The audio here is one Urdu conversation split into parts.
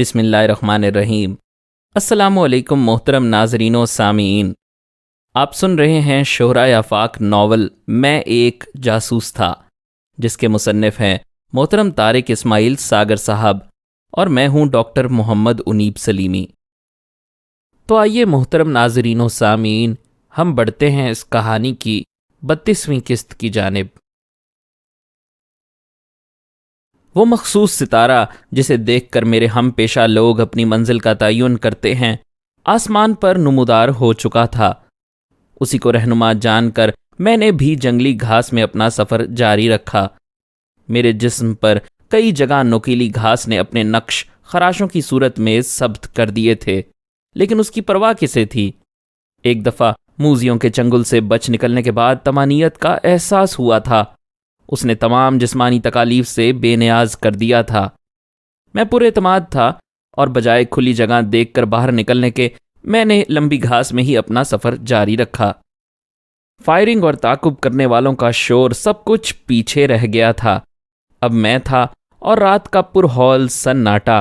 بسم اللہ الرحمن الرحیم۔ السلام علیکم محترم ناظرین و سامعین، آپ سن رہے ہیں شہرائے آفاق ناول میں ایک جاسوس تھا، جس کے مصنف ہیں محترم طارق اسماعیل ساگر صاحب اور میں ہوں ڈاکٹر محمد انیب سلیمی۔ تو آئیے محترم ناظرین و سامعین، ہم بڑھتے ہیں اس کہانی کی 32ویں قسط کی جانب۔ وہ مخصوص ستارہ جسے دیکھ کر میرے ہم پیشہ لوگ اپنی منزل کا تعین کرتے ہیں، آسمان پر نمودار ہو چکا تھا۔ اسی کو رہنما جان کر میں نے بھی جنگلی گھاس میں اپنا سفر جاری رکھا۔ میرے جسم پر کئی جگہ نوکیلی گھاس نے اپنے نقش خراشوں کی صورت میں ثبت کر دیے تھے، لیکن اس کی پرواہ کسے تھی؟ ایک دفعہ موزیوں کے چنگل سے بچ نکلنے کے بعد طمانینت کا احساس ہوا تھا۔ اس نے تمام جسمانی تکالیف سے بے نیاز کر دیا تھا۔ میں پر اعتماد تھا اور بجائے کھلی جگہ دیکھ کر باہر نکلنے کے میں نے لمبی گھاس میں ہی اپنا سفر جاری رکھا۔ فائرنگ اور تعاقب کرنے والوں کا شور سب کچھ پیچھے رہ گیا تھا۔ اب میں تھا اور رات کا پر ہول سناٹا،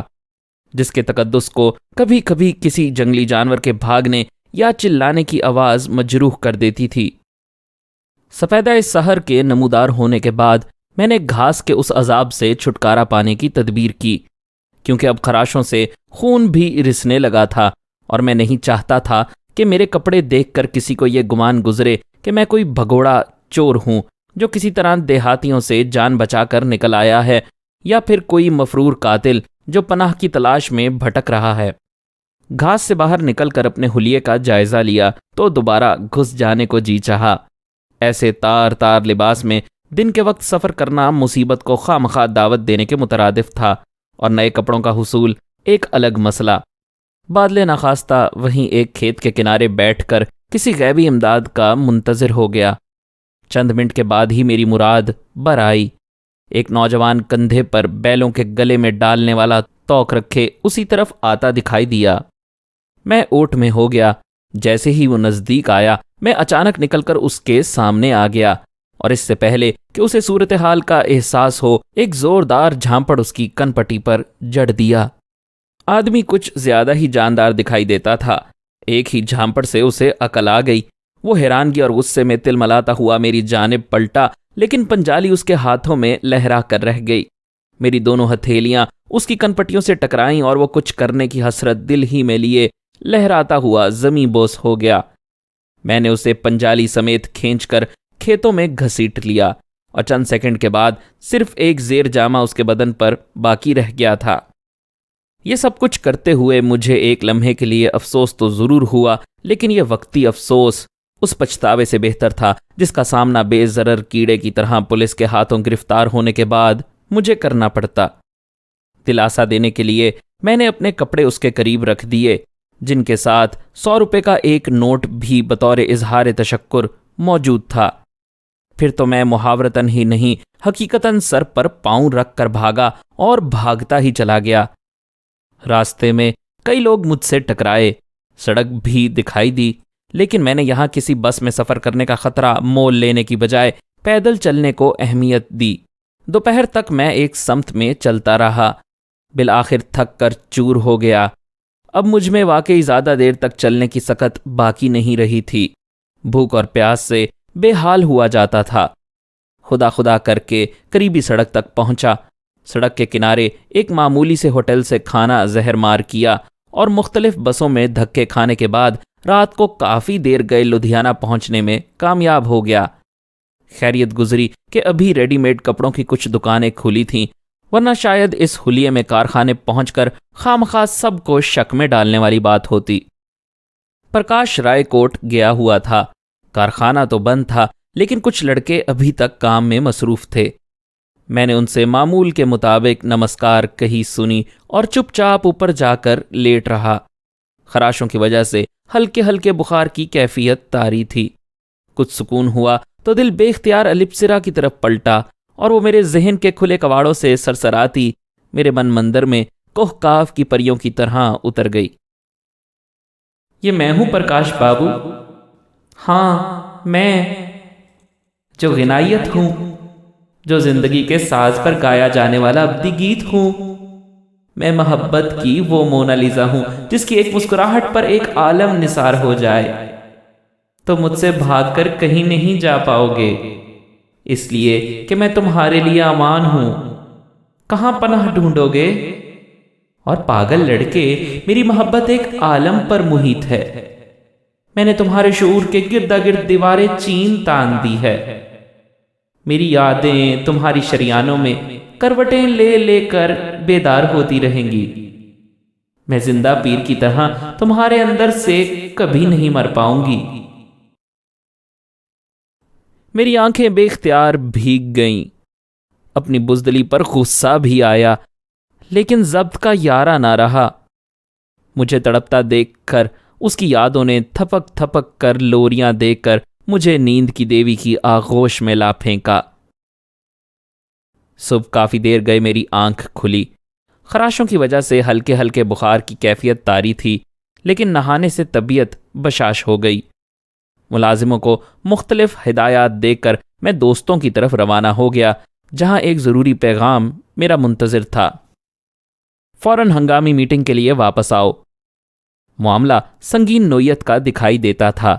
جس کے تقدس کو کبھی کبھی کسی جنگلی جانور کے بھاگنے یا چلانے کی آواز مجروح کر دیتی تھی۔ سفیدہ سحر کے نمودار ہونے کے بعد میں نے گھاس کے اس عذاب سے چھٹکارا پانے کی تدبیر کی، کیونکہ اب خراشوں سے خون بھی رسنے لگا تھا اور میں نہیں چاہتا تھا کہ میرے کپڑے دیکھ کر کسی کو یہ گمان گزرے کہ میں کوئی بھگوڑا چور ہوں جو کسی طرح دیہاتیوں سے جان بچا کر نکل آیا ہے، یا پھر کوئی مفرور قاتل جو پناہ کی تلاش میں بھٹک رہا ہے۔ گھاس سے باہر نکل کر اپنے حلیے کا جائزہ لیا تو دوبارہ گھس جانے کو جی چاہا۔ ایسے تار تار لباس میں دن کے وقت سفر کرنا مصیبت کو خواہ دعوت دینے کے مترادف تھا، اور نئے کپڑوں کا حصول ایک الگ مسئلہ۔ بادل ناخواستہ وہیں ایک کھیت کے کنارے بیٹھ کر کسی غیبی امداد کا منتظر ہو گیا۔ چند منٹ کے بعد ہی میری مراد بر آئی۔ ایک نوجوان کندھے پر بیلوں کے گلے میں ڈالنے والا توق رکھے اسی طرف آتا دکھائی دیا۔ میں اوٹ میں ہو گیا۔ جیسے ہی وہ نزدیک آیا، میں اچانک نکل کر اس کے سامنے آ گیا، اور اس سے پہلے کہ اسے صورتحال کا احساس ہو، ایک زوردار جھانپڑ اس کی کن پٹی پر جڑ دیا۔ آدمی کچھ زیادہ ہی جاندار دکھائی دیتا تھا۔ ایک ہی جھانپڑ سے اسے عقل آ گئی۔ وہ حیرانگی اور غصے میں تلملاتا ہوا میری جانب پلٹا، لیکن پنجالی اس کے ہاتھوں میں لہرا کر رہ گئی۔ میری دونوں ہتھیلیاں اس کی کن پٹیوں سے ٹکرائیں اور وہ کچھ کرنے کی حسرت دل ہی میں لیے لہراتا ہوا زمیں بوس ہو گیا۔ میں نے اسے پنجالی سمیت کھینچ کر کھیتوں میں گھسیٹ لیا، اور چند سیکنڈ کے بعد صرف ایک زیر جامہ اس کے بدن پر باقی رہ گیا تھا۔ یہ سب کچھ کرتے ہوئے مجھے ایک لمحے کے لیے افسوس تو ضرور ہوا، لیکن یہ وقتی افسوس اس پچھتاوے سے بہتر تھا جس کا سامنا بے ضرر کیڑے کی طرح پولیس کے ہاتھوں گرفتار ہونے کے بعد مجھے کرنا پڑتا۔ دلاسا دینے کے لیے میں نے اپنے کپڑے اس کے قریب رکھ دیے، جن کے ساتھ 100 روپے کا ایک نوٹ بھی بطور اظہار تشکر موجود تھا۔ پھر تو میں محاورتاً ہی نہیں، حقیقتاً سر پر پاؤں رکھ کر بھاگا اور بھاگتا ہی چلا گیا۔ راستے میں کئی لوگ مجھ سے ٹکرائے، سڑک بھی دکھائی دی، لیکن میں نے یہاں کسی بس میں سفر کرنے کا خطرہ مول لینے کی بجائے پیدل چلنے کو اہمیت دی۔ دوپہر تک میں ایک سمت میں چلتا رہا، بالآخر تھک کر چور ہو گیا۔ اب مجھ میں واقعی زیادہ دیر تک چلنے کی سکت باقی نہیں رہی تھی۔ بھوک اور پیاس سے بے حال ہوا جاتا تھا۔ خدا خدا کر کے قریبی سڑک تک پہنچا۔ سڑک کے کنارے ایک معمولی سے ہوٹل سے کھانا زہر مار کیا، اور مختلف بسوں میں دھکے کھانے کے بعد رات کو کافی دیر گئے لدھیانہ پہنچنے میں کامیاب ہو گیا۔ خیریت گزری کہ ابھی ریڈی میڈ کپڑوں کی کچھ دکانیں کھلی تھیں، ورنہ شاید اس حلیے میں کارخانے پہنچ کر خامخواہ سب کو شک میں ڈالنے والی بات ہوتی۔ پرکاش رائے کوٹ گیا ہوا تھا۔ کارخانہ تو بند تھا، لیکن کچھ لڑکے ابھی تک کام میں مصروف تھے۔ میں نے ان سے معمول کے مطابق نمسکار کہی سنی اور چپ چاپ اوپر جا کر لیٹ رہا۔ خراشوں کی وجہ سے ہلکے ہلکے بخار کی کیفیت طاری تھی۔ کچھ سکون ہوا تو دل بے اختیار الپسرا کی طرف پلٹا، اور وہ میرے ذہن کے کھلے کواڑوں سے سرسراتی میرے من مندر میں کوہ کاف کی پریوں کی طرح اتر گئی۔ یہ میں ہوں پرکاش بابو؟ ہاں میں، جو غنائیت ہوں، جو زندگی کے ساز پر گایا جانے والا ابدی گیت ہوں۔ میں محبت کی وہ مونا لیزا ہوں جس کی ایک مسکراہٹ پر ایک عالم نثار ہو جائے۔ تو مجھ سے بھاگ کر کہیں نہیں جا پاؤ گے، اس لیے کہ میں تمہارے لیے امان ہوں۔ کہاں پناہ ڈھونڈو گے؟ اور پاگل لڑکے، میری محبت ایک عالم پر محیط ہے۔ میں نے تمہارے شعور کے گرد گرد دیواریں چین تان دی ہے۔ میری یادیں تمہاری شریانوں میں کروٹیں لے لے کر بیدار ہوتی رہیں گی۔ میں زندہ پیر کی طرح تمہارے اندر سے کبھی نہیں مر پاؤں گی۔ میری آنکھیں بے اختیار بھیگ گئیں۔ اپنی بزدلی پر غصہ بھی آیا، لیکن ضبط کا یارہ نہ رہا۔ مجھے تڑپتا دیکھ کر اس کی یادوں نے تھپک تھپک کر لوریاں دے کر مجھے نیند کی دیوی کی آغوش میں لا پھینکا۔ صبح کافی دیر گئے میری آنکھ کھلی۔ خراشوں کی وجہ سے ہلکے ہلکے بخار کی کیفیت طاری تھی، لیکن نہانے سے طبیعت بشاش ہو گئی۔ ملازموں کو مختلف ہدایات دے کر میں دوستوں کی طرف روانہ ہو گیا، جہاں ایک ضروری پیغام میرا منتظر تھا۔ فوراً ہنگامی میٹنگ کے لیے واپس آؤ۔ معاملہ سنگین نوعیت کا دکھائی دیتا تھا۔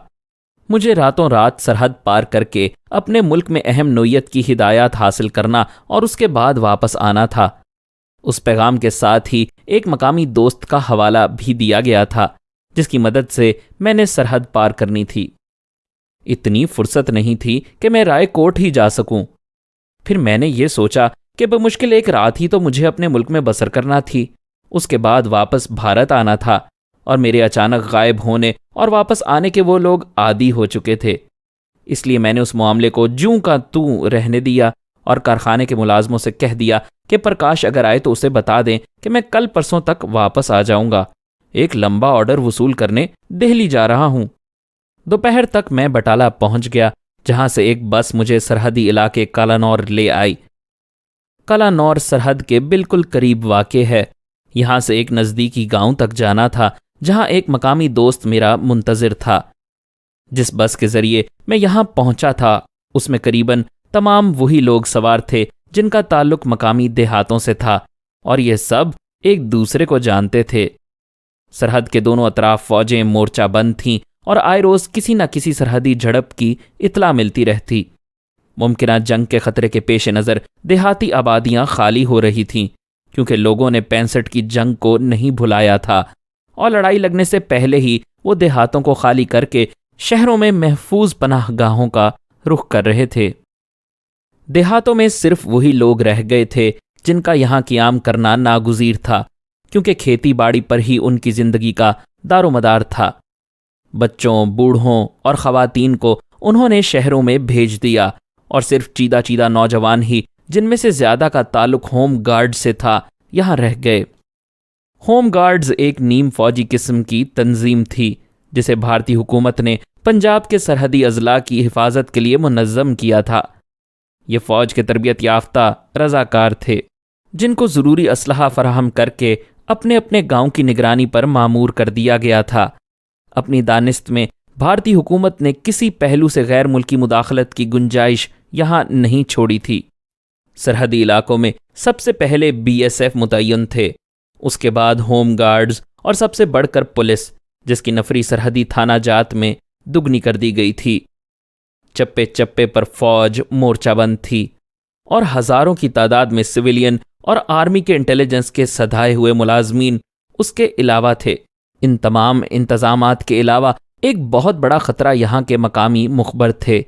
مجھے راتوں رات سرحد پار کر کے اپنے ملک میں اہم نوعیت کی ہدایات حاصل کرنا اور اس کے بعد واپس آنا تھا۔ اس پیغام کے ساتھ ہی ایک مقامی دوست کا حوالہ بھی دیا گیا تھا، جس کی مدد سے میں نے سرحد پار کرنی تھی۔ اتنی فرصت نہیں تھی کہ میں رائے کوٹ ہی جا سکوں۔ پھر میں نے یہ سوچا کہ بمشکل ایک رات ہی تو مجھے اپنے ملک میں بسر کرنا تھی، اس کے بعد واپس بھارت آنا تھا، اور میرے اچانک غائب ہونے اور واپس آنے کے وہ لوگ عادی ہو چکے تھے۔ اس لیے میں نے اس معاملے کو جوں کا توں رہنے دیا اور کارخانے کے ملازموں سے کہہ دیا کہ پرکاش اگر آئے تو اسے بتا دیں کہ میں کل پرسوں تک واپس آ جاؤں گا، ایک لمبا آرڈر وصول کرنے دہلی جا رہا ہوں۔ دوپہر تک میں بٹالہ پہنچ گیا، جہاں سے ایک بس مجھے سرحدی علاقے کالانور لے آئی۔ کالانور سرحد کے بالکل قریب واقع ہے۔ یہاں سے ایک نزدیکی گاؤں تک جانا تھا، جہاں ایک مقامی دوست میرا منتظر تھا۔ جس بس کے ذریعے میں یہاں پہنچا تھا، اس میں قریباً تمام وہی لوگ سوار تھے جن کا تعلق مقامی دیہاتوں سے تھا، اور یہ سب ایک دوسرے کو جانتے تھے۔ سرحد کے دونوں اطراف فوجیں مورچہ بند تھیں، اور آئے روز کسی نہ کسی سرحدی جھڑپ کی اطلاع ملتی رہتی۔ ممکنہ جنگ کے خطرے کے پیش نظر دیہاتی آبادیاں خالی ہو رہی تھیں، کیونکہ لوگوں نے 65 کی جنگ کو نہیں بھلایا تھا، اور لڑائی لگنے سے پہلے ہی وہ دیہاتوں کو خالی کر کے شہروں میں محفوظ پناہ گاہوں کا رخ کر رہے تھے۔ دیہاتوں میں صرف وہی لوگ رہ گئے تھے جن کا یہاں قیام کرنا ناگزیر تھا، کیونکہ کھیتی باڑی پر ہی ان کی زندگی کا دار و مدار تھا۔ بچوں، بوڑھوں اور خواتین کو انہوں نے شہروں میں بھیج دیا، اور صرف چیدہ چیدہ نوجوان ہی، جن میں سے زیادہ کا تعلق ہوم گارڈ سے تھا، یہاں رہ گئے۔ ہوم گارڈز ایک نیم فوجی قسم کی تنظیم تھی، جسے بھارتی حکومت نے پنجاب کے سرحدی اضلاع کی حفاظت کے لیے منظم کیا تھا۔ یہ فوج کے تربیت یافتہ رضاکار تھے، جن کو ضروری اسلحہ فراہم کر کے اپنے اپنے گاؤں کی نگرانی پر مامور کر دیا گیا تھا۔ اپنی دانست میں بھارتی حکومت نے کسی پہلو سے غیر ملکی مداخلت کی گنجائش یہاں نہیں چھوڑی تھی۔ سرحدی علاقوں میں سب سے پہلے BSF متعین تھے، اس کے بعد ہوم گارڈز، اور سب سے بڑھ کر پولیس، جس کی نفری سرحدی تھانہ جات میں دگنی کر دی گئی تھی۔ چپے چپے پر فوج مورچہ بند تھی، اور ہزاروں کی تعداد میں سویلین اور آرمی کے انٹیلیجنس کے سدھائے ہوئے ملازمین اس کے علاوہ تھے۔ ان تمام انتظامات کے علاوہ ایک بہت بڑا خطرہ یہاں کے مقامی مخبر تھے۔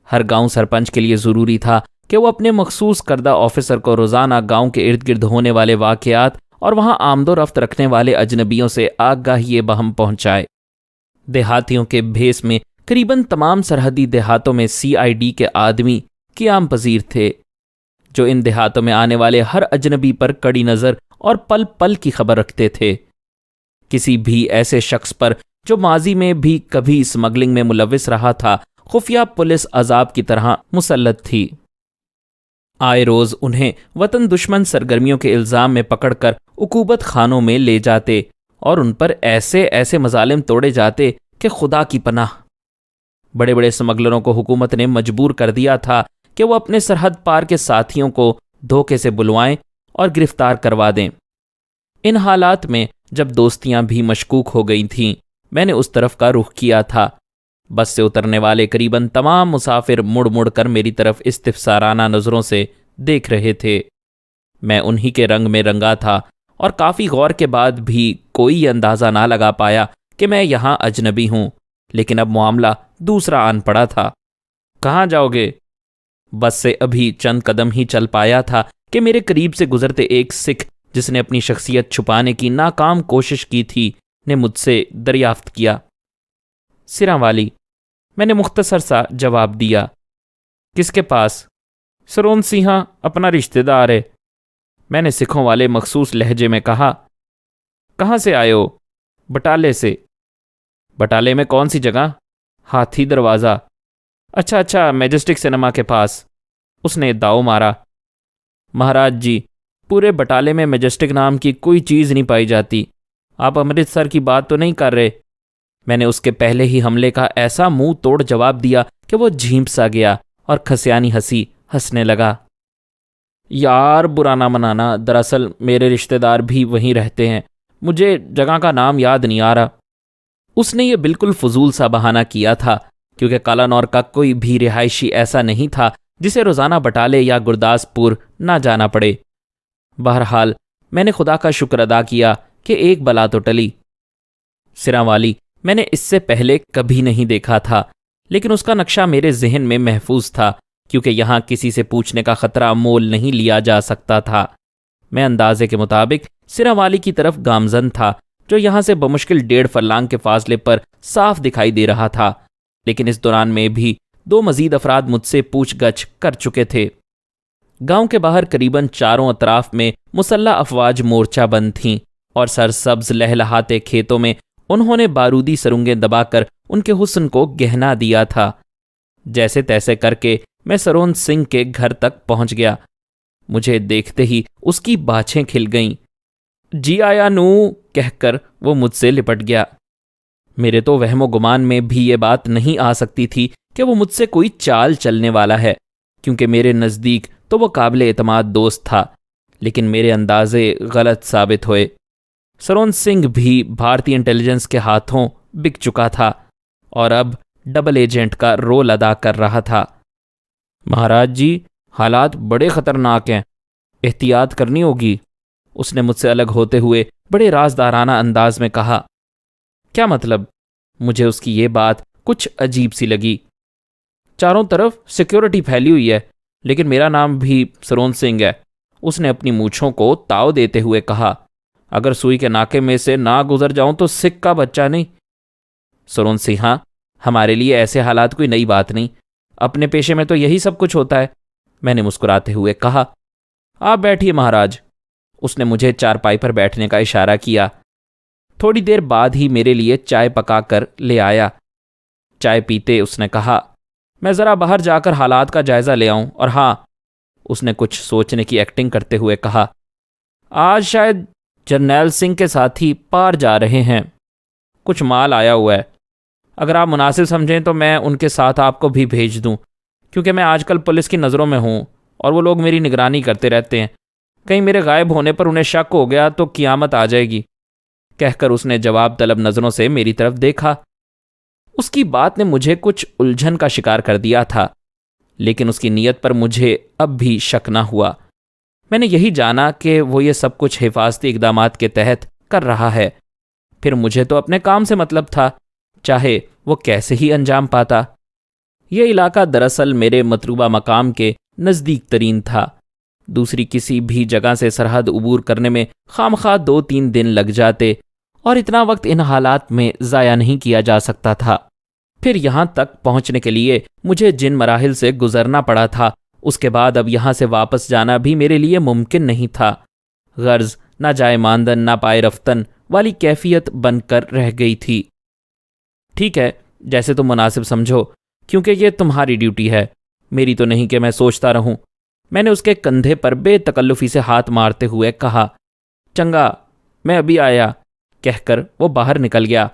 ہر گاؤں سرپنچ کے لیے ضروری تھا کہ وہ اپنے مخصوص کردہ آفیسر کو روزانہ گاؤں کے ارد گرد ہونے والے واقعات اور وہاں آمد و رفت رکھنے والے اجنبیوں سے آگاہی بہم پہنچائے۔ دیہاتیوں کے بھیس میں قریباً تمام سرحدی دیہاتوں میں CID کے آدمی قیام پذیر تھے، جو ان دیہاتوں میں آنے والے ہر اجنبی پر کڑی نظر اور پل پل کی خبر رکھتے تھے۔ کسی بھی ایسے شخص پر جو ماضی میں بھی کبھی اسمگلنگ میں ملوث رہا تھا، خفیہ پولیس عذاب کی طرح مسلط تھی۔ آئے روز انہیں وطن دشمن سرگرمیوں کے الزام میں پکڑ کر عقوبت خانوں میں لے جاتے، اور ان پر ایسے ایسے مظالم توڑے جاتے کہ خدا کی پناہ۔ بڑے بڑے اسمگلروں کو حکومت نے مجبور کر دیا تھا کہ وہ اپنے سرحد پار کے ساتھیوں کو دھوکے سے بلوائیں اور گرفتار کروا دیں۔ ان حالات میں جب دوستیاں بھی مشکوک ہو گئی تھیں، میں نے اس طرف کا رخ کیا تھا۔ بس سے اترنے والے قریباً تمام مسافر مڑ مڑ کر میری طرف استفسارانہ نظروں سے دیکھ رہے تھے۔ میں انہی کے رنگ میں رنگا تھا اور کافی غور کے بعد بھی کوئی یہ اندازہ نہ لگا پایا کہ میں یہاں اجنبی ہوں، لیکن اب معاملہ دوسرا آن پڑا تھا۔ کہاں جاؤ گے؟ بس سے ابھی چند قدم ہی چل پایا تھا کہ میرے قریب سے گزرتے ایک سکھ جس نے اپنی شخصیت چھپانے کی ناکام کوشش کی تھی نے مجھ سے دریافت کیا۔ سراں والی، میں نے مختصر سا جواب دیا۔ کس کے پاس؟ سرون سیہا، اپنا رشتہ دار ہے، میں نے سکھوں والے مخصوص لہجے میں کہا۔ کہاں سے آئے ہو؟ بٹالے سے۔ بٹالے میں کون سی جگہ؟ ہاتھی دروازہ۔ اچھا، میجسٹک سنیما کے پاس، اس نے داؤ مارا۔ مہاراج جی، پورے بٹالے میں میجسٹک نام کی کوئی چیز نہیں پائی جاتی، آپ امرتسر کی بات تو نہیں کر رہے؟ میں نے اس کے پہلے ہی حملے کا ایسا منہ توڑ جواب دیا کہ وہ جھینپ سا گیا اور کھسیانی ہنسی ہنسنے لگا۔ یار برا نہ منانا، دراصل میرے رشتہ دار بھی وہیں رہتے ہیں، مجھے جگہ کا نام یاد نہیں آ رہا۔ اس نے یہ بالکل فضول سا بہانہ کیا تھا کیونکہ کالانور کا کوئی بھی رہائشی ایسا نہیں تھا جسے روزانہ بٹالے یا گرداسپور نہ جانا پڑے۔ بہرحال میں نے خدا کا شکر ادا کیا کہ ایک بلا تو ٹلی۔ سراں والی، میں نے اس سے پہلے کبھی نہیں دیکھا تھا، لیکن اس کا نقشہ میرے ذہن میں محفوظ تھا کیونکہ یہاں کسی سے پوچھنے کا خطرہ مول نہیں لیا جا سکتا تھا۔ میں اندازے کے مطابق سراں والی کی طرف گامزن تھا جو یہاں سے بمشکل 1.5 فرلانگ کے فاصلے پر صاف دکھائی دے رہا تھا، لیکن اس دوران میں بھی 2 مزید افراد مجھ سے پوچھ گچھ کر چکے تھے۔ گاؤں کے باہر قریباً چاروں اطراف میں مسلح افواج مورچہ بند تھیں اور سرسبز لہلہاتے کھیتوں میں انہوں نے بارودی سرنگیں دبا کر ان کے حسن کو گہنا دیا تھا۔ جیسے تیسے کر کے میں سرون سنگھ کے گھر تک پہنچ گیا۔ مجھے دیکھتے ہی اس کی باچھیں کھل گئیں۔ جی آیا نو کہہ کر وہ مجھ سے لپٹ گیا۔ میرے تو وہم و گمان میں بھی یہ بات نہیں آ سکتی تھی کہ وہ مجھ سے کوئی چال چلنے والا ہے، کیونکہ میرے نزدیک تو وہ قابل اعتماد دوست تھا، لیکن میرے اندازے غلط ثابت ہوئے۔ سرون سنگھ بھی بھارتی انٹیلیجنس کے ہاتھوں بک چکا تھا اور اب ڈبل ایجنٹ کا رول ادا کر رہا تھا۔ مہاراج جی، حالات بڑے خطرناک ہیں، احتیاط کرنی ہوگی، اس نے مجھ سے الگ ہوتے ہوئے بڑے رازدارانہ انداز میں کہا۔ کیا مطلب؟ مجھے اس کی یہ بات کچھ عجیب سی لگی۔ چاروں طرف سیکیورٹی پھیلی ہوئی ہے، لیکن میرا نام بھی سرون سنگھ ہے، اس نے اپنی مونچھوں کو تاؤ دیتے ہوئے کہا۔ اگر سوئی کے ناکے میں سے نہ گزر جاؤں تو سکھ کا بچہ نہیں۔ سرون سنہا، ہمارے لیے ایسے حالات کوئی نئی بات نہیں، اپنے پیشے میں تو یہی سب کچھ ہوتا ہے، میں نے مسکراتے ہوئے کہا۔ آپ بیٹھیے مہاراج، اس نے مجھے چارپائی پر بیٹھنے کا اشارہ کیا۔ تھوڑی دیر بعد ہی میرے لیے چائے پکا کر لے آیا۔ چائے پیتے اس نے کہا، میں ذرا باہر جا کر حالات کا جائزہ لے آؤں، اور ہاں، اس نے کچھ سوچنے کی ایکٹنگ کرتے ہوئے کہا، آج شاید جرنیل سنگھ کے ساتھی پار جا رہے ہیں، کچھ مال آیا ہوا ہے، اگر آپ مناسب سمجھیں تو میں ان کے ساتھ آپ کو بھی بھیج دوں، کیونکہ میں آج کل پولیس کی نظروں میں ہوں اور وہ لوگ میری نگرانی کرتے رہتے ہیں، کہیں میرے غائب ہونے پر انہیں شک ہو گیا تو قیامت آ جائے گی، کہہ کر اس نے جواب طلب نظروں سے میری طرف دیکھا۔ اس کی بات نے مجھے کچھ الجھن کا شکار کر دیا تھا، لیکن اس کی نیت پر مجھے اب بھی شک نہ ہوا۔ میں نے یہی جانا کہ وہ یہ سب کچھ حفاظتی اقدامات کے تحت کر رہا ہے، پھر مجھے تو اپنے کام سے مطلب تھا، چاہے وہ کیسے ہی انجام پاتا۔ یہ علاقہ دراصل میرے مطلوبہ مقام کے نزدیک ترین تھا، دوسری کسی بھی جگہ سے سرحد عبور کرنے میں خامخواہ 2-3 دن لگ جاتے، اور اتنا وقت ان حالات میں ضائع نہیں کیا جا سکتا تھا۔ پھر یہاں تک پہنچنے کے لیے مجھے جن مراحل سے گزرنا پڑا تھا، اس کے بعد اب یہاں سے واپس جانا بھی میرے لیے ممکن نہیں تھا۔ غرض نہ جائے ماندن نہ پائے رفتن والی کیفیت بن کر رہ گئی تھی۔ ٹھیک ہے، جیسے تم مناسب سمجھو، کیونکہ یہ تمہاری ڈیوٹی ہے، میری تو نہیں کہ میں سوچتا رہوں، میں نے اس کے کندھے پر بے تکلفی سے ہاتھ مارتے ہوئے کہا۔ چنگا، میں ابھی آیا، کہہ کر وہ باہر نکل گیا۔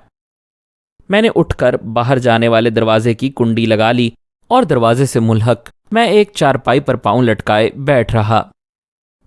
میں نے اٹھ کر باہر جانے والے دروازے کی کنڈی لگا لی اور دروازے سے ملحق میں ایک چارپائی پر پاؤں لٹکائے بیٹھ رہا۔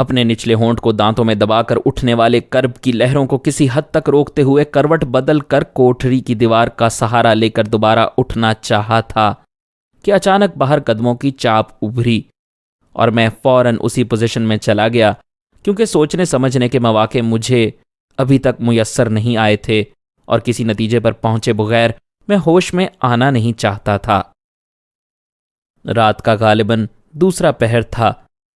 اپنے نچلے ہونٹ کو دانتوں میں دبا کر اٹھنے والے کرب کی لہروں کو کسی حد تک روکتے ہوئے کروٹ بدل کر کوٹھری کی دیوار کا سہارا لے کر دوبارہ اٹھنا چاہا تھا کہ اچانک باہر قدموں کی چاپ ابھری اور میں فوراً اسی پوزیشن میں چلا گیا، کیونکہ سوچنے سمجھنے کے مواقع مجھے ابھی تک میسر نہیں آئے تھے اور کسی نتیجے پر پہنچے بغیر میں ہوش میں آنا نہیں چاہتا تھا۔ رات کا غالباً دوسرا پہر تھا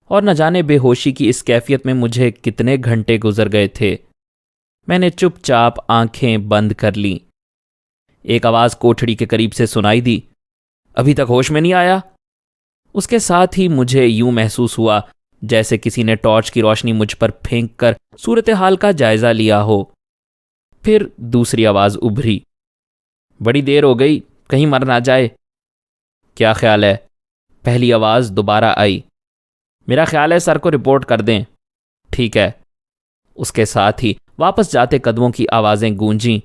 اور نہ جانے بے ہوشی کی اس کیفیت میں مجھے کتنے گھنٹے گزر گئے تھے۔ میں نے چپ چاپ آنکھیں بند کر لیں۔ ایک آواز کوٹھڑی کے قریب سے سنائی دی، ابھی تک ہوش میں نہیں آیا؟ اس کے ساتھ ہی مجھے یوں محسوس ہوا جیسے کسی نے ٹارچ کی روشنی مجھ پر پھینک کر صورتحال کا جائزہ لیا ہو۔ پھر دوسری آواز ابھری، بڑی دیر ہو گئی، کہیں مر نہ جائے۔ کیا خیال ہے؟ پہلی آواز دوبارہ آئی، میرا خیال ہے سر کو رپورٹ کر دیں۔ ٹھیک ہے۔ اس کے ساتھ ہی واپس جاتے قدموں کی آوازیں گونجیں۔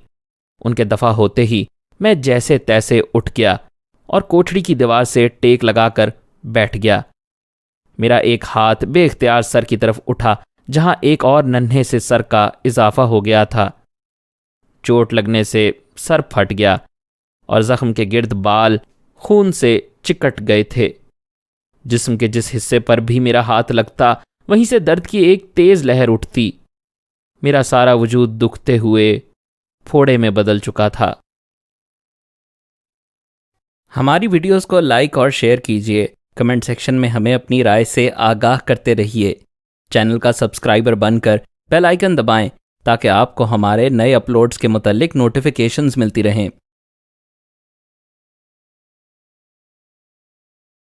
ان کے دفع ہوتے ہی میں جیسے تیسے اٹھ گیا اور کوٹھڑی کی دیوار سے ٹیک لگا کر بیٹھ گیا۔ میرا ایک ہاتھ بے اختیار سر کی طرف اٹھا جہاں ایک اور ننھے سے سر کا اضافہ ہو گیا تھا۔ چوٹ لگنے سے سر پھٹ گیا اور زخم کے گرد بال خون سے چکٹ گئے تھے۔ جسم کے جس حصے پر بھی میرا ہاتھ لگتا وہیں سے درد کی ایک تیز لہر اٹھتی۔ میرا سارا وجود دکھتے ہوئے پھوڑے میں بدل چکا تھا۔ ہماری ویڈیوز کو لائک اور شیئر کیجیے، کمنٹ سیکشن میں ہمیں اپنی رائے سے آگاہ کرتے رہیے۔ چینل کا سبسکرائبر بن کر بیل آئیکن دبائیں تاکہ آپ کو ہمارے نئے اپلوڈز کے متعلق نوٹیفیکیشنز ملتی رہیں۔